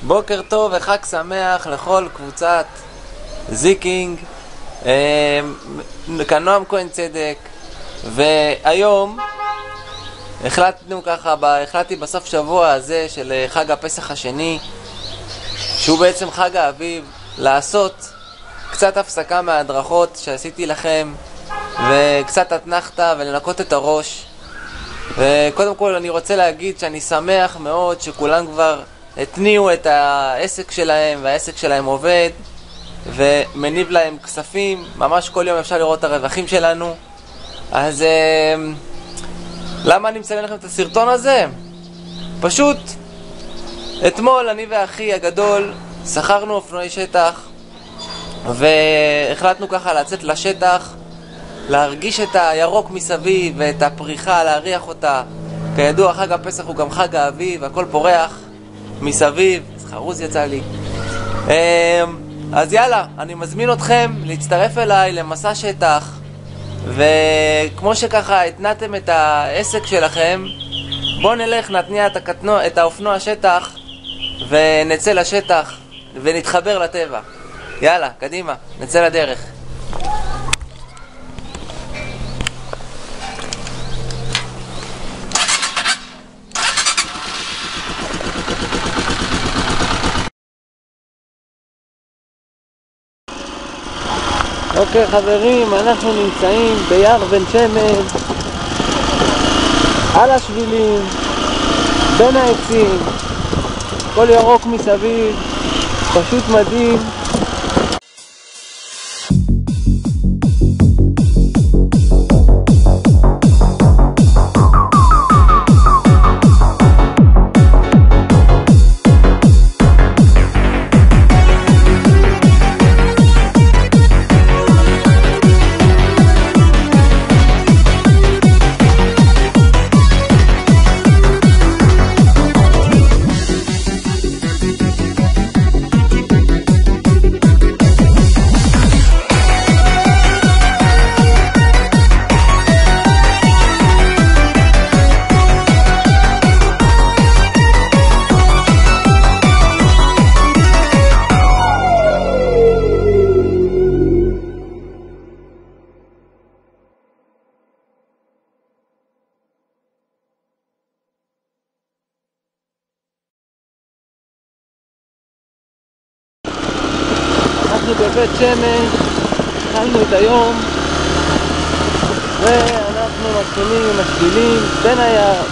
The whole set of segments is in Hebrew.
בוקר טוב וחג שמח לכל קבוצת זיקינג, כאן כהן צדק. והיום החלטתי בסוף שבוע הזה של חג הפסח השני, שהוא בעצם חג האביב, לעשות קצת הפסקה מההדרכות שעשיתי לכם וקצת אתנחתה ולנקות את הראש. וקודם כל אני רוצה להגיד שאני שמח מאוד שכולם כבר התניעו את העסק שלהם, והעסק שלהם עובד ומניב להם כספים. ממש כל יום אפשר לראות את הרווחים שלנו. אז למה אני מצלם לכם את הסרטון הזה? פשוט אתמול אני ואחי הגדול שכרנו אופנועי שטח והחלטנו ככה לצאת לשטח, להרגיש את הירוק מסביב ואת הפריחה, להריח אותה. כידוע, חג הפסח הוא גם חג האביב, הכל פורח מסביב. חרוז יצא לי. אז יאללה, אני מזמין אתכם להצטרף אליי למסע שטח, וכמו שככה התנעתם את העסק שלכם, בואו נלך נתניע את האופנוע שטח ונצא לשטח ונתחבר לטבע. יאללה, קדימה, נצא לדרך. אוקיי חברים, אנחנו נמצאים ביער בן שמן, על השבילים, בין העצים, כל ירוק מסביב, פשוט מדהים. אנחנו בבית שמש, התחלנו את היום ואנחנו מתחילים עם השבילים בין היער.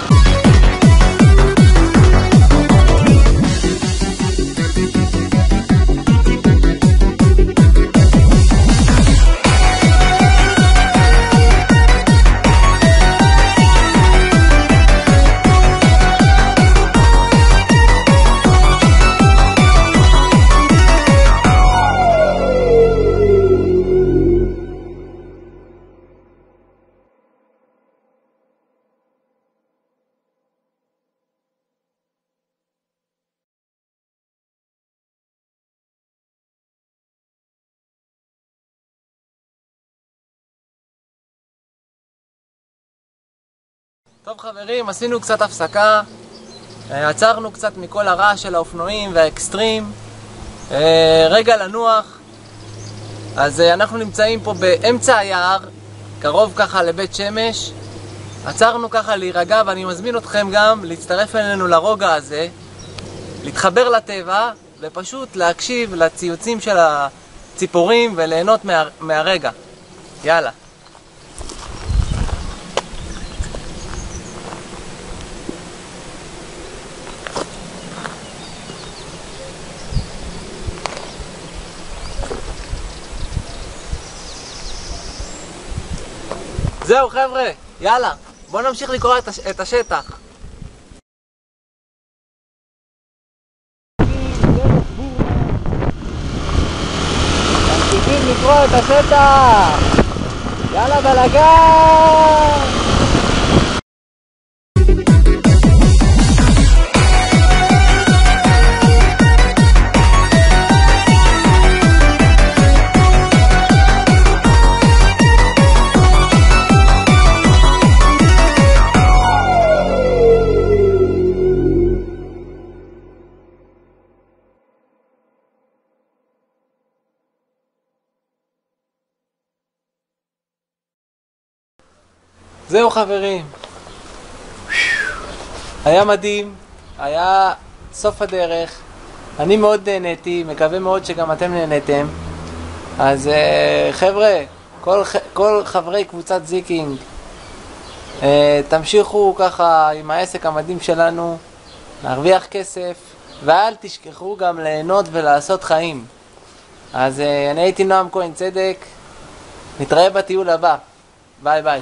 טוב חברים, עשינו קצת הפסקה, עצרנו קצת מכל הרעש של האופנועים והאקסטרים, רגע לנוח. אז אנחנו נמצאים פה באמצע היער, קרוב ככה לבית שמש. עצרנו ככה להירגע, ואני מזמין אתכם גם להצטרף אלינו לרוגע הזה, להתחבר לטבע ופשוט להקשיב לציוצים של הציפורים וליהנות מהרגע. יאללה. זהו חבר'ה, יאללה, בואו נמשיך לקרוא את השטח. ממשיכים לקרוא את השטח. יאללה בלגן. זהו חברים, היה מדהים, היה סוף הדרך, אני מאוד נהניתי, מקווה מאוד שגם אתם נהניתם. אז חבר'ה, כל חברי קבוצת זיקינג, תמשיכו ככה עם העסק המדהים שלנו, להרוויח כסף, ואל תשכחו גם ליהנות ולעשות חיים. אז אני הייתי נועם כהן צדק, נתראה בטיול הבא, ביי ביי.